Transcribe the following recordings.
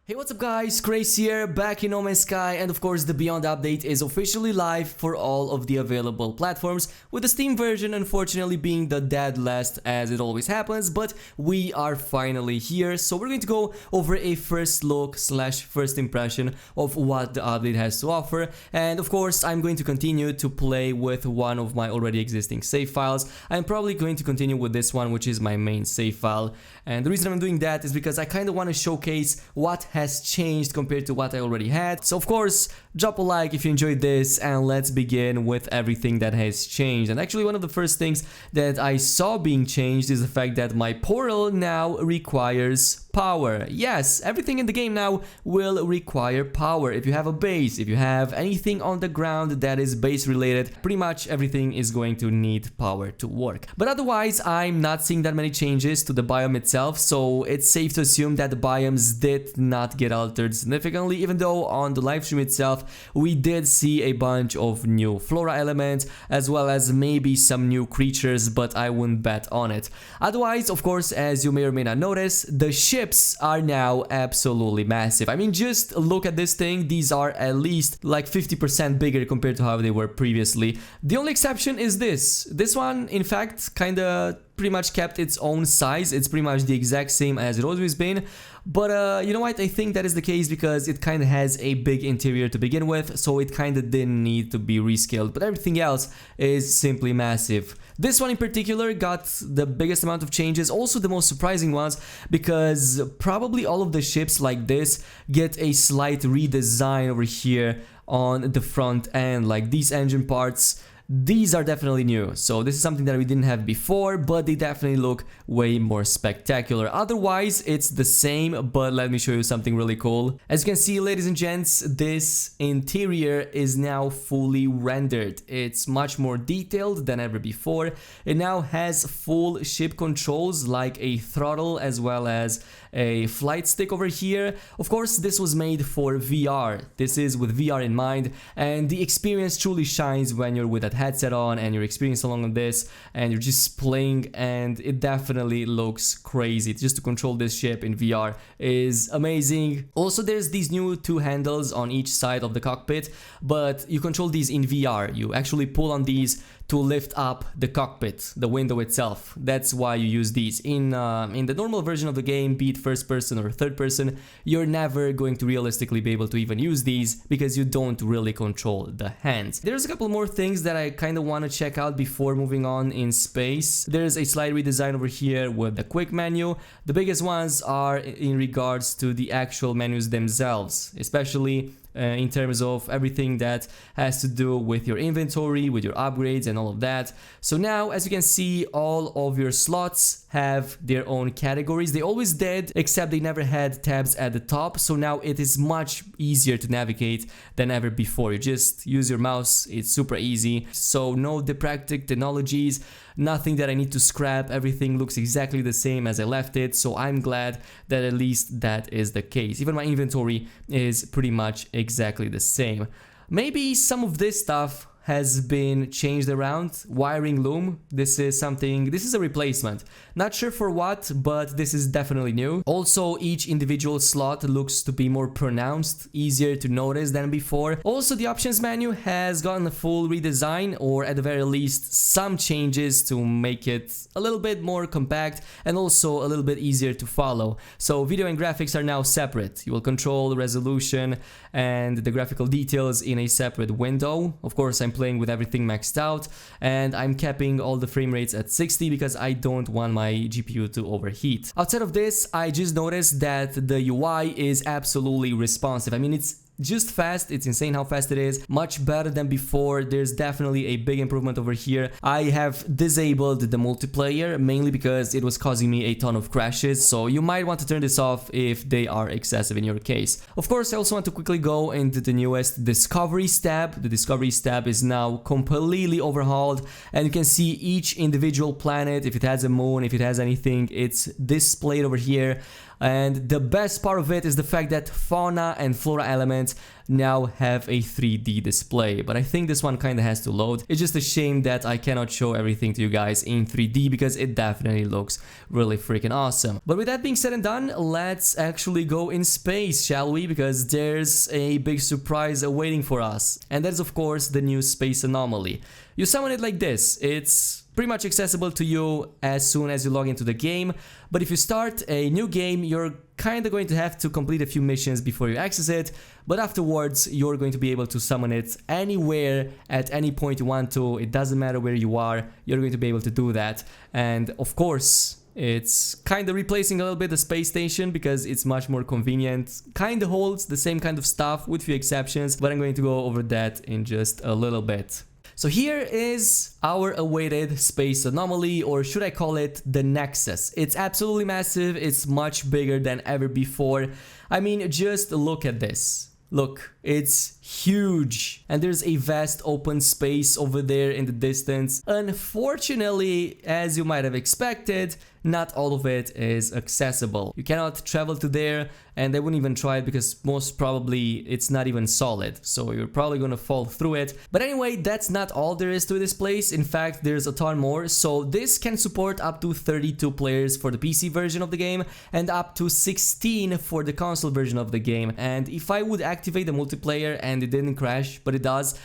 Hey, what's up guys, Grace here, back in No Man's Sky, and of course the Beyond update is officially live for all of the available platforms, with the Steam version unfortunately being the dead last as it always happens, but we are finally here, so we're going to go over a first look slash first impression of what the update has to offer, and of course I'm going to continue to play with one of my already existing save files. I'm probably going to continue with this one, which is my main save file, and the reason I'm doing that is because I kind of want to showcase what has changed compared to what I already had. So of course, drop a like if you enjoyed this, and let's begin with everything that has changed. And actually one of the first things that I saw being changed is the fact that my portal now requires power. Yes, everything in the game now will require power. If you have a base, if you have anything on the ground that is base related, pretty much everything is going to need power to work. But otherwise, I'm not seeing that many changes to the biome itself, so it's safe to assume that the biomes did not get altered significantly, even though on the live stream itself we did see a bunch of new flora elements as well as maybe some new creatures, but I wouldn't bet on it. Otherwise, of course, as you may or may not notice, the ships are now absolutely massive. I mean, just look at this thing. These are at least like 50% bigger compared to how they were previously. The only exception is this. This one, in fact, kinda pretty much kept its own size. It's pretty much the exact same as it always been. But you know what, I think that is the case because it kind of has a big interior to begin with, so it kind of didn't need to be rescaled, but everything else is simply massive. This one in particular got the biggest amount of changes, also the most surprising ones, because probably all of the ships like this get a slight redesign over here on the front end. Like these engine parts, these are definitely new, so this is something that we didn't have before, but they definitely look way more spectacular. Otherwise, it's the same, but let me show you something really cool. As you can see, ladies and gents, this interior is now fully rendered. It's much more detailed than ever before. It now has full ship controls like a throttle as well as a flight stick over here. Of course, this was made for VR. This is with VR in mind, and the experience truly shines when you're with that headset on and you're experiencing along on this and you're just playing, and it definitely looks crazy. Just to control this ship in VR is amazing. Also, there's these new two handles on each side of the cockpit, but you control these in VR. You actually pull on these to lift up the cockpit, the window itself. That's why you use these. In the normal version of the game, be it first person or third person, you're never going to realistically be able to even use these because you don't really control the hands. There's a couple more things that I kind of want to check out before moving on in space. There's a slight redesign over here with the quick menu. The biggest ones are in regards to the actual menus themselves, especially in terms of everything that has to do with your inventory, with your upgrades and all of that. So now, as you can see, all of your slots have their own categories. They always did, except they never had tabs at the top, so now it is much easier to navigate than ever before. You just use your mouse, it's super easy. So no didactic technologies, nothing that I need to scrap. Everything looks exactly the same as I left it, so I'm glad that at least that is the case. Even my inventory is pretty much exactly the same. Maybe some of this stuff has been changed around. Wiring loom, this is a replacement. Not sure for what, but this is definitely new. Also, each individual slot looks to be more pronounced, easier to notice than before. Also, the options menu has gotten a full redesign, or at the very least some changes to make it a little bit more compact and also a little bit easier to follow. So video and graphics are now separate. You will control the resolution and the graphical details in a separate window. Of course, I'm playing with everything maxed out, and I'm capping all the frame rates at 60 because I don't want my GPU to overheat. Outside of this, I just noticed that the UI is absolutely responsive. I mean, it's just fast. It's insane how fast it is. Much better than before. There's definitely a big improvement over here. I have disabled the multiplayer mainly because it was causing me a ton of crashes, so you might want to turn this off if they are excessive in your case. Of course, I also want to quickly go into the newest Discoveries tab. The Discoveries tab is now completely overhauled, and you can see each individual planet, if it has a moon, if it has anything, it's displayed over here. And the best part of it is the fact that fauna and flora elements now have a 3D display, but I think this one kind of has to load. It's just a shame that I cannot show everything to you guys in 3D because it definitely looks really freaking awesome. But with that being said and done, let's actually go in space, shall we? Because there's a big surprise awaiting for us, and that is of course the new space anomaly. You summon it like this. It's pretty much accessible to you as soon as you log into the game, but if you start a new game, you're kind of going to have to complete a few missions before you access it, but afterwards you're going to be able to summon it anywhere at any point you want to. It doesn't matter where you are, you're going to be able to do that. And of course it's kind of replacing a little bit the space station because it's much more convenient. Kind of holds the same kind of stuff with few exceptions, but I'm going to go over that in just a little bit. So here is our awaited space anomaly, or should I call it the Nexus. It's absolutely massive, it's much bigger than ever before. I mean, just look at this. Look, it's huge, and there's a vast open space over there in the distance. Unfortunately, as you might have expected, not all of it is accessible. You cannot travel to there, and I wouldn't even try it because most probably it's not even solid, so you're probably gonna fall through it. But anyway, that's not all there is to this place. In fact, there's a ton more. So this can support up to 32 players for the PC version of the game and up to 16 for the console version of the game. And if I would activate the multiplayer and it didn't crash, but it does,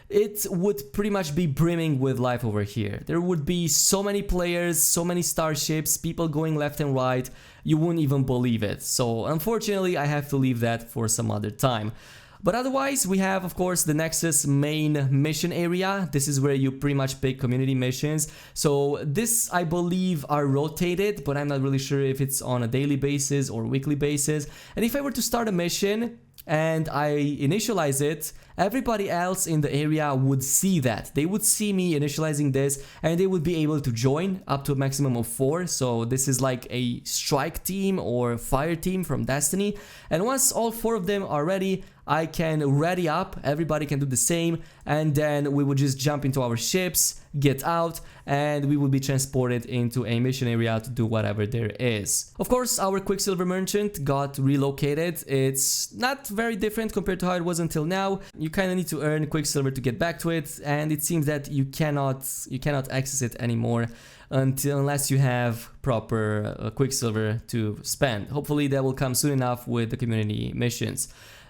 it would pretty much be brimming with life over here. There would be so many players, so many starships, people going left and right, you wouldn't even believe it. So unfortunately I have to leave that for some other time. But otherwise, we have, of course, the Nexus main mission area. This is where you pretty much pick community missions. So this, I believe, are rotated, but I'm not really sure if it's on a daily basis or weekly basis. And if I were to start a mission and I initialize it, everybody else in the area would see that. They would see me initializing this and they would be able to join up to a maximum of 4. So this is like a strike team or fire team from Destiny. And once all 4 of them are ready, I can ready up, everybody can do the same, and then we would just jump into our ships, get out, and we will be transported into a mission area to do whatever there is. Of course, our Quicksilver Merchant got relocated. It's not very different compared to how it was until now. You kind of need to earn Quicksilver to get back to it, and it seems that you cannot access it anymore unless you have proper Quicksilver to spend. Hopefully that will come soon enough with the community missions.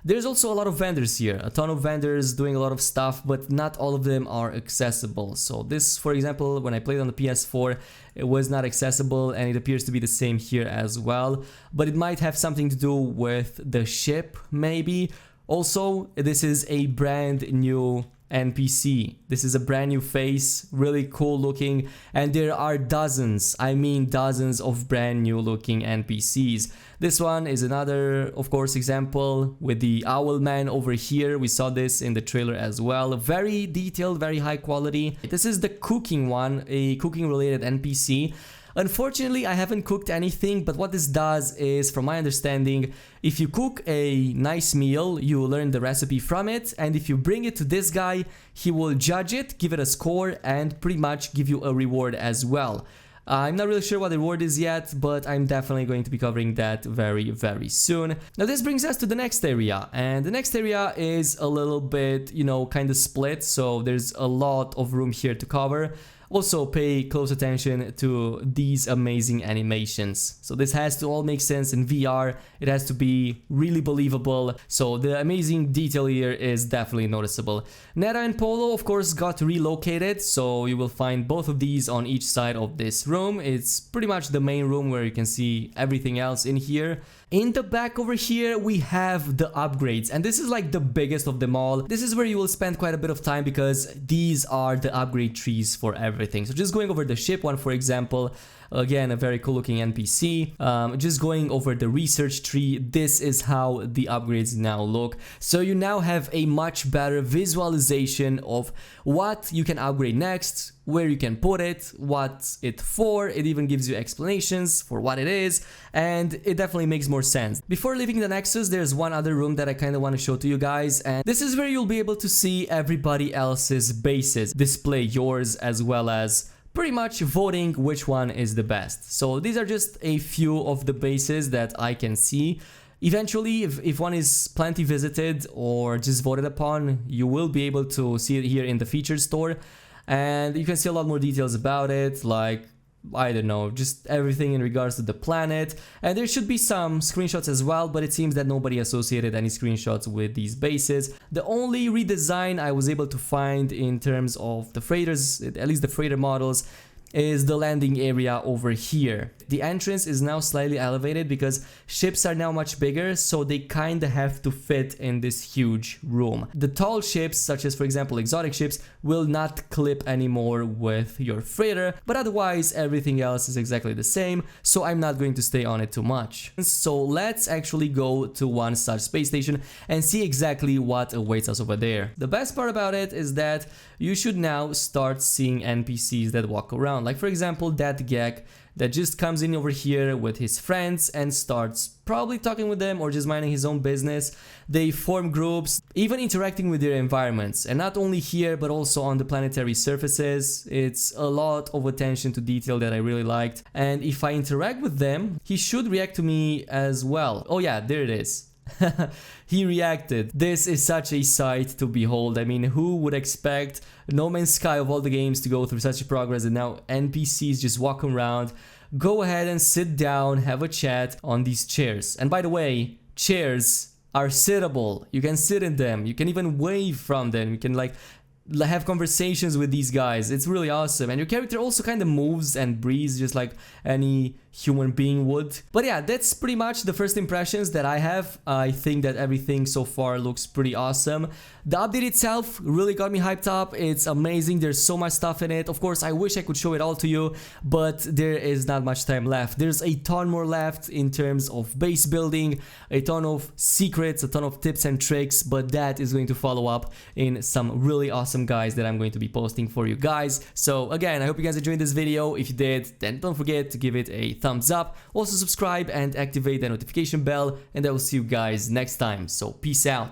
There's also a lot of vendors here, a ton of vendors doing a lot of stuff, but not all of them are accessible. So this, for example, when I played on the PS4, it was not accessible, and it appears to be the same here as well. But it might have something to do with the ship, maybe. Also, this is a brand new NPC. This is a brand new face, really cool looking, and there are dozens, I mean dozens of brand new looking NPCs. This one is another, of course, example with the owl man over here. We saw this in the trailer as well. Very detailed, very high quality. This is the cooking one, a cooking related NPC. Unfortunately, I haven't cooked anything, but what this does is, from my understanding, if you cook a nice meal, you will learn the recipe from it, and if you bring it to this guy, he will judge it, give it a score, and pretty much give you a reward as well. I'm not really sure what the reward is yet, but I'm definitely going to be covering that very, very soon. Now this brings us to the next area, and the next area is a little bit, you know, kind of split, so there's a lot of room here to cover. Also pay close attention to these amazing animations. So this has to all make sense in VR, it has to be really believable, so the amazing detail here is definitely noticeable. Neta and Polo, of course, got relocated, so you will find both of these on each side of this room. It's pretty much the main room where you can see everything else in here. In the back over here we have the upgrades, and this is like the biggest of them all. This is where you will spend quite a bit of time because these are the upgrade trees for everything. So just going over the ship one, for example, again a very cool looking NPC. Just going over the research tree, this is how the upgrades now look. So you now have a much better visualization of what you can upgrade next, where you can put it, what it's for. It even gives you explanations for what it is, and it definitely makes more sense. Before leaving the Nexus, there's one other room that I kind of want to show to you guys, and this is where you'll be able to see everybody else's bases, display yours as well as pretty much voting which one is the best. So these are just a few of the bases that I can see. Eventually, if one is plenty visited or just voted upon, you will be able to see it here in the featured store, and you can see a lot more details about it, like, I don't know, just everything in regards to the planet. And there should be some screenshots as well, but it seems that nobody associated any screenshots with these bases. The only redesign I was able to find in terms of the freighters, at least the freighter models, is the landing area over here. The entrance is now slightly elevated because ships are now much bigger, so they kinda have to fit in this huge room. The tall ships, such as for example exotic ships, will not clip anymore with your freighter, but otherwise everything else is exactly the same, so I'm not going to stay on it too much. So let's actually go to one such space station and see exactly what awaits us over there. The best part about it is that you should now start seeing NPCs that walk around. Like for example that Gek that just comes in over here with his friends and starts probably talking with them or just minding his own business. They form groups, even interacting with their environments, and not only here but also on the planetary surfaces. It's a lot of attention to detail that I really liked, and if I interact with them, he should react to me as well. Oh yeah, there it is. He reacted. This is such a sight to behold. I mean, who would expect No Man's Sky of all the games to go through such a progress, and now NPCs just walk around, go ahead and sit down, have a chat on these chairs. And by the way, chairs are sittable. You can sit in them. You can even wave from them. You can like have conversations with these guys. It's really awesome, and your character also kind of moves and breathes just like any human being would. But yeah, that's pretty much the first impressions that I have. I think that everything so far looks pretty awesome. The update itself really got me hyped up. It's amazing. There's so much stuff in it. Of course, I wish I could show it all to you, but there is not much time left. There's a ton more left in terms of base building, a ton of secrets, a ton of tips and tricks, but that is going to follow up in some really awesome guides that I'm going to be posting for you guys. So again, I hope you guys enjoyed this video. If you did, then don't forget to give it a thumbs up. Also subscribe and activate the notification bell, and I will see you guys next time. So peace out.